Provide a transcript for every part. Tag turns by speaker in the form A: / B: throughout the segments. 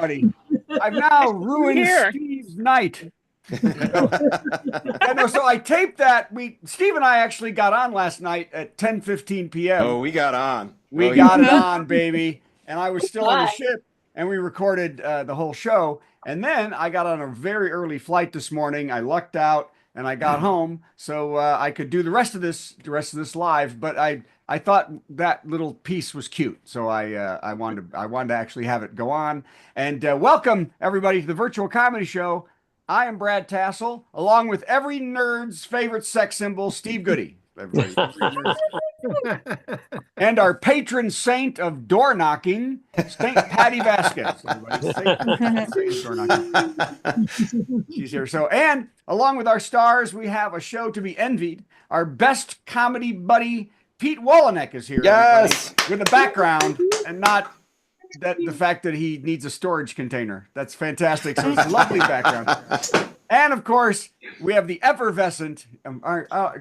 A: Buddy, I've now ruined Steve's night. So I taped that. Steve and I actually got on last night at 10:15 p.m.
B: Oh, we got on.
A: We got it on, baby. And I was still on the ship, and we recorded the whole show. And then I got on a very early flight this morning. I lucked out, and I got home, so I could do the rest of this live. But I thought that little piece was cute, so I wanted to actually have it go on. And welcome everybody to the Virtual Comedy Show. I am Brad Tassell, along with every nerd's favorite sex symbol, Steve Goody. And our patron saint of door knocking, Saint Patty Vasquez. She's here. So, and along with our stars, we have a show to be envied. Our best comedy buddy, Pete Wolonek, is here.
B: Yes,
A: with a background and not the fact that he needs a storage container. That's fantastic. So it's a lovely background. And of course, we have the effervescent.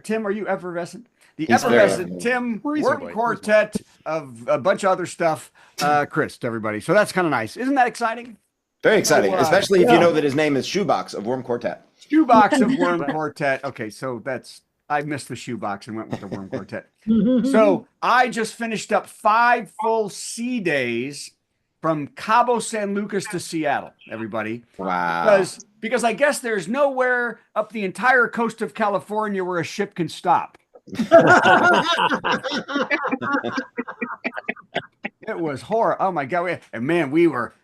A: Tim, are you effervescent? The effervescent Tim Worm Quartet of a bunch of other stuff. Chris, to everybody. So that's kind of nice. Isn't that exciting?
B: Very exciting, especially if you know that his name is Shoebox of Worm Quartet.
A: Shoebox of Worm Quartet. Okay, so I missed the shoebox and went with the Worm Quartet. So I just finished up 5 full sea days from Cabo San Lucas to Seattle, everybody.
B: Wow.
A: Because I guess there's nowhere up the entire coast of California where a ship can stop. It was horror. Oh my God. And man,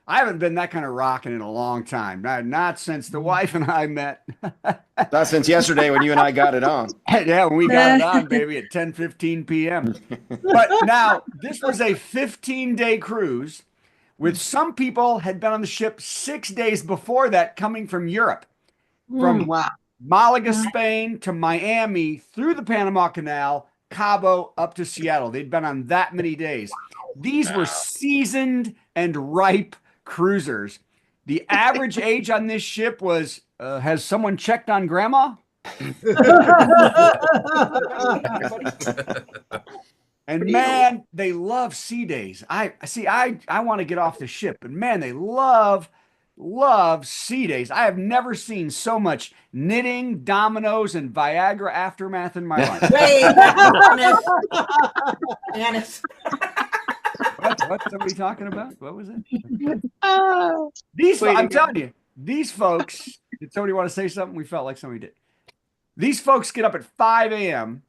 A: I haven't been that kind of rocking in a long time. Not since the wife and I met.
B: Not since yesterday when you and I got it on.
A: Yeah, when we got it on, baby, at 10:15 p.m. But now, this was a 15-day cruise with some people had been on the ship 6 days before that, coming from Europe. From Malaga, Spain to Miami, through the Panama Canal, Cabo, up to Seattle. They'd been on that many days. These were seasoned and ripe cruisers. The average age on this ship was, has someone checked on grandma? And man, they love sea days. I want to get off the ship, but man, they love sea days. I have never seen so much knitting, dominoes, and Viagra aftermath in my life. What's somebody talking about? What was it? I'm telling you, these folks, did somebody want to say something? We felt like somebody did. These folks get up at 5 a.m.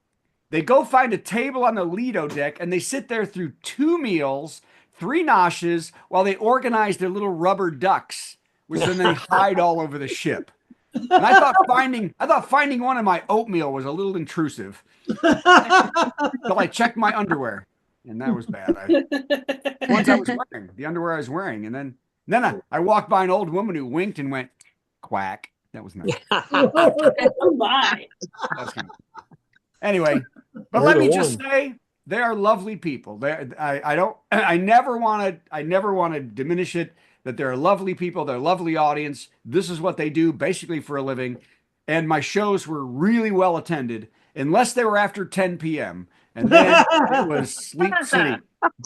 A: They go find a table on the Lido deck, and they sit there through 2 meals, 3 noshes, while they organize their little rubber ducks, which then they hide all over the ship. And I thought finding one in my oatmeal was a little intrusive. So I checked my underwear, and that was bad. The ones I was wearing, the underwear I was wearing, and then I walked by an old woman who winked and went quack. That was nice. Anyway, but let me just say, they are lovely people. I never want to diminish it, that they're lovely people. They're a lovely audience. This is what they do basically for a living. And my shows were really well attended, unless they were after 10 p.m. And then it was Sleep City.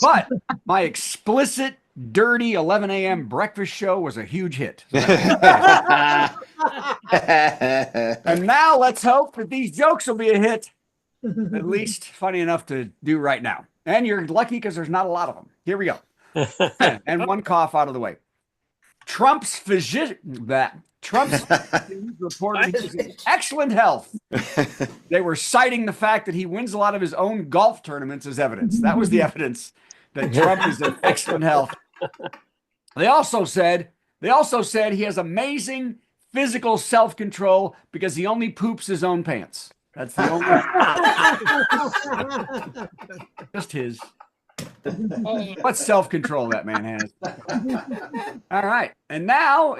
A: But my explicit, dirty 11 a.m. breakfast show was a huge hit. And now let's hope that these jokes will be a hit. At least funny enough to do right now. And you're lucky because there's not a lot of them. Here we go. And one cough out of the way. Trump's physician reported he's in excellent health. They were citing the fact that he wins a lot of his own golf tournaments as evidence. That was the evidence that Trump is in excellent health. They also said he has amazing physical self-control because he only poops his own pants. That's the only. Just his. What self-control that man has. All right, and now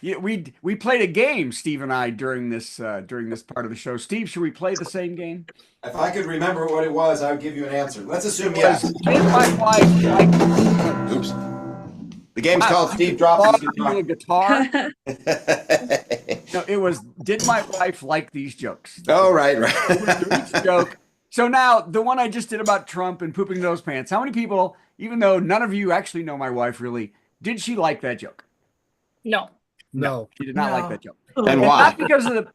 A: we played a game, Steve and I, during this part of the show. Steve, should we play the same game?
B: If I could remember what it was, I would give you an answer. Let's assume yes. Oops. The game's called Steve Drops His Guitar.
A: No, it was, did my wife like these jokes?
B: Oh, right.
A: Each joke. So now, the one I just did about Trump and pooping those pants, how many people, even though none of you actually know my wife really, Did she like that joke?
C: No.
D: No.
A: She did not like that joke.
B: And why?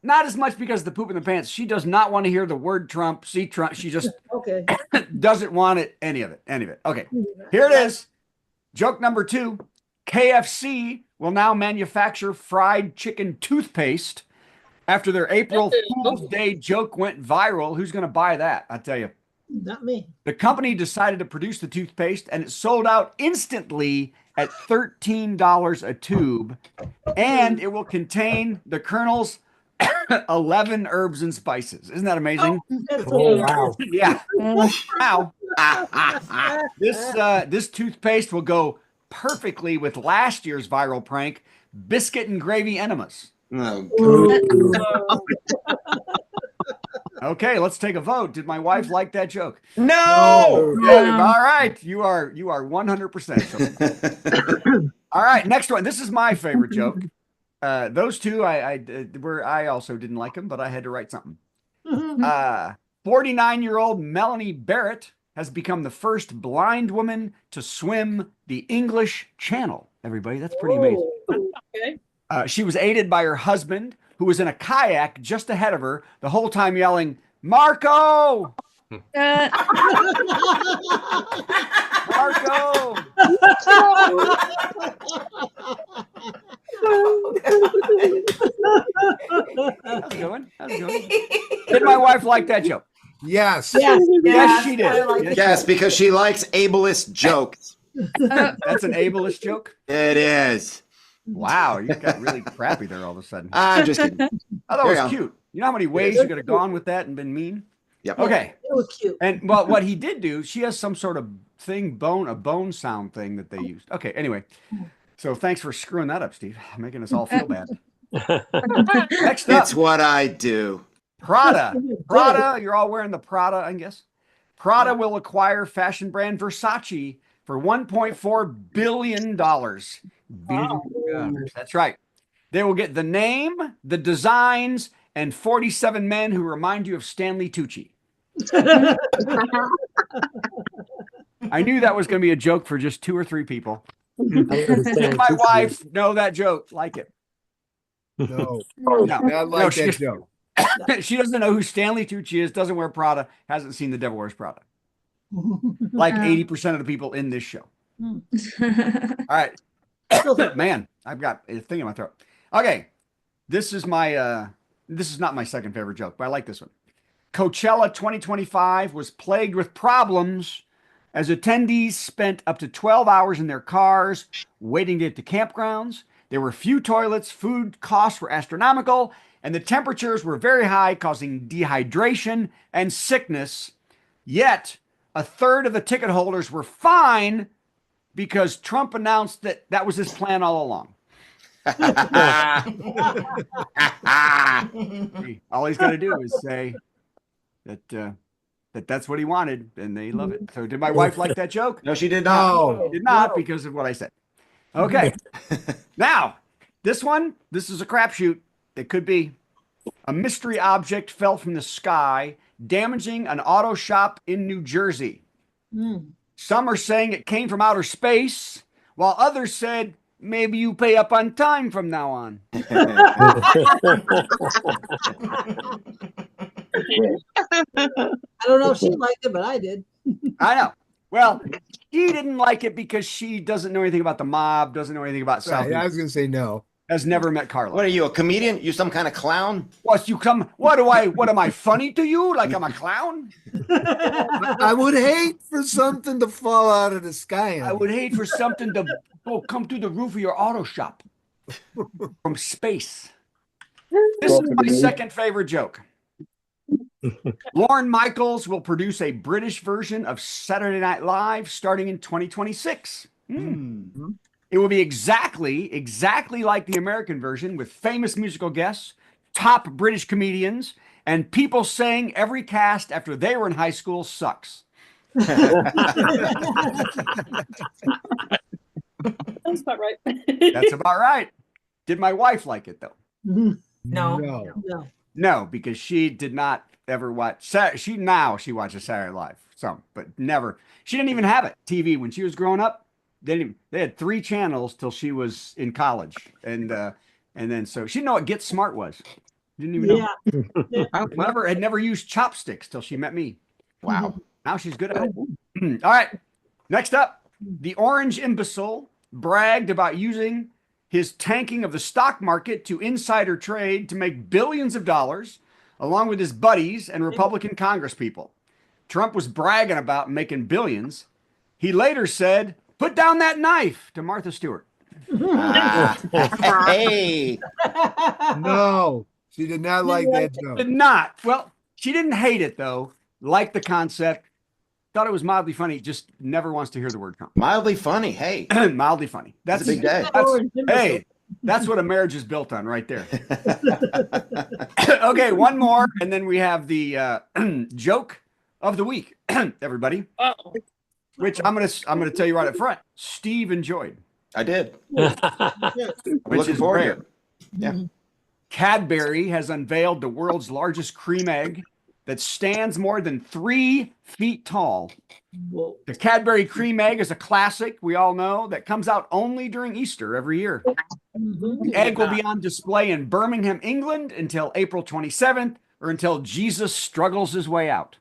A: Not as much because of the poop in the pants. She does not want to hear the word Trump, see Trump. She just
E: Okay.
A: doesn't want it, any of it. Okay, here it is. Joke number 2. KFC will now manufacture fried chicken toothpaste after their April Fool's Day joke went viral. Who's going to buy that? I'll tell you.
E: Not me.
A: The company decided to produce the toothpaste, and it sold out instantly at $13 a tube, and it will contain the Colonel's 11 herbs and spices. Isn't that amazing?
D: Oh, wow.
A: Yeah. Now, this toothpaste will go perfectly with last year's viral prank, biscuit and gravy enemas.
B: Oh,
A: Okay, let's take a vote. Did my wife like that joke?
B: no.
A: Yeah, all right. You are 100%. All right, next one. This is my favorite joke. Those two, I also didn't like them, but I had to write something. 49-year-old Melanie Barrett has become the first blind woman to swim the English Channel. Everybody, that's pretty amazing.
C: Okay.
A: She was aided by her husband, who was in a kayak just ahead of her, the whole time yelling, "Marco! Marco!" How's it going? Did my wife like that joke?
D: Yes.
A: Yes, she did.
B: Yes, because she likes ableist jokes.
A: That's an ableist joke?
B: It is.
A: Wow, you got really crappy there all of a sudden.
B: I'm just kidding.
A: I thought it was cute. You know how many ways you could have gone with that and been mean?
B: Yep.
A: Okay.
E: It was cute.
A: And well, what he did do, she has some sort of thing, a bone sound thing that they used. Okay, anyway. So thanks for screwing that up, Steve. Making us all feel bad. Next up,
B: It's what I do.
A: Prada. Prada, you're all wearing the Prada, I guess. Prada will acquire fashion brand Versace for $1.4 billion.
C: Wow.
A: That's right. They will get the name, the designs, and 47 men who remind you of Stanley Tucci. I knew that was going to be a joke for just 2 or 3 people. Did my wife know that joke? Like it?
D: No.
A: No.
D: I like
A: she
D: that
A: just-
D: joke.
A: She doesn't know who Stanley Tucci is, doesn't wear Prada, hasn't seen The Devil Wears Prada. Like 80% of the people in this show. All right. Man, I've got a thing in my throat. Okay. This is not my second favorite joke, but I like this one. Coachella 2025 was plagued with problems as attendees spent up to 12 hours in their cars waiting to get to campgrounds. There were few toilets, food costs were astronomical, and the temperatures were very high, causing dehydration and sickness. Yet, a third of the ticket holders were fine because Trump announced that was his plan all along. All he's got to do is say that's what he wanted, and they love it. So did my wife like that joke?
B: No, she did not.
D: No.
A: She did not, because of what I said. Okay. Now, this is a crapshoot. It could be. A mystery object fell from the sky, damaging an auto shop in New Jersey. Some are saying it came from outer space, while others said, maybe you pay up on time from now on.
E: I don't know if she liked it, but I did.
A: I know. Well, she didn't like it because she doesn't know anything about the mob, doesn't know anything about South.
D: Right, I was going to say no.
A: Has never met Carla.
B: What are you, a comedian? You some kind of clown?
A: What am I funny to you? Like I'm a clown?
D: I would hate for something to fall out of the sky.
A: I would hate for something to come through the roof of your auto shop from space. This is my second favorite joke. Lorne Michaels will produce a British version of Saturday Night Live starting in 2026. It will be exactly like the American version, with famous musical guests, top British comedians, and people saying every cast after they were in high school sucks.
C: That's about right.
A: That's about right. Did my wife like it, though?
E: No.
A: No, because she did not ever watch. She watches Saturday Night Live, some, but never. She didn't even have it TV when she was growing up. they had 3 channels till she was in college, and then so she didn't know what Get Smart was. Didn't even know.
E: Yeah.
A: I had never used chopsticks till she met me.
B: Wow.
A: Now she's good at it. All right. Next up, the orange imbecile bragged about using his tanking of the stock market to insider trade to make billions of dollars, along with his buddies and Republican congresspeople. Trump was bragging about making billions. He later said, "Put down that knife," to Martha Stewart.
B: Hey.
D: No, she did not like that joke.
A: Did not. Well, she didn't hate it, though. Liked the concept. Thought it was mildly funny. Just never wants to hear the word Trump.
B: Mildly funny. Hey.
A: Mildly funny. That's
B: It's a big day.
A: Hey, that's what a marriage is built on right there. Okay, one more, and then we have the joke of the week, everybody.
C: Uh-oh.
A: Which I'm gonna tell you right up front. Steve enjoyed.
B: I did.
A: Which
B: Looking
A: is
B: forward to
A: rare.
B: it. Yeah.
A: Cadbury has unveiled the world's largest cream egg that stands more than 3 feet tall.
E: Whoa.
A: The Cadbury cream egg is a classic, we all know, that comes out only during Easter every year. The egg will be on display in Birmingham, England until April 27th, or until Jesus struggles his way out.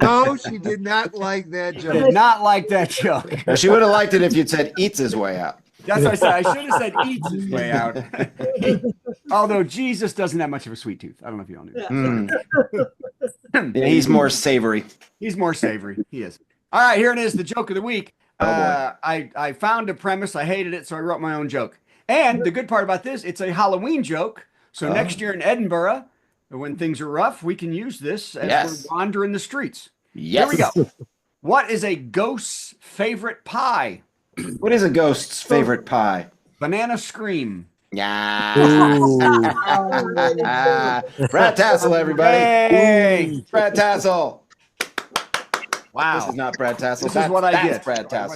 D: No, she did not like that joke.
A: Did not like that joke.
B: Now, she would have liked it if you'd said eats his way out.
A: That's what I said. I should have said eats his way out. Although Jesus doesn't have much of a sweet tooth. I don't know if you all knew that.
B: Yeah, he's more savory.
A: He's more savory. He is. All right, here it is, the joke of the week.
B: Oh, boy.
A: I found a premise. I hated it, so I wrote my own joke. And the good part about this, it's a Halloween joke. So next year in Edinburgh, when things are rough, we can use this as we're wandering the streets.
B: Yes.
A: Here we go. What is a ghost's favorite pie?
B: What is a ghost's favorite pie?
A: Banana scream.
B: Yeah. Brad Tassell, everybody.
A: Hey!
B: Brad Tassell.
A: Wow.
B: This is not Brad Tassell.
A: This is what I
B: That's
A: get.
B: Brad Tassell.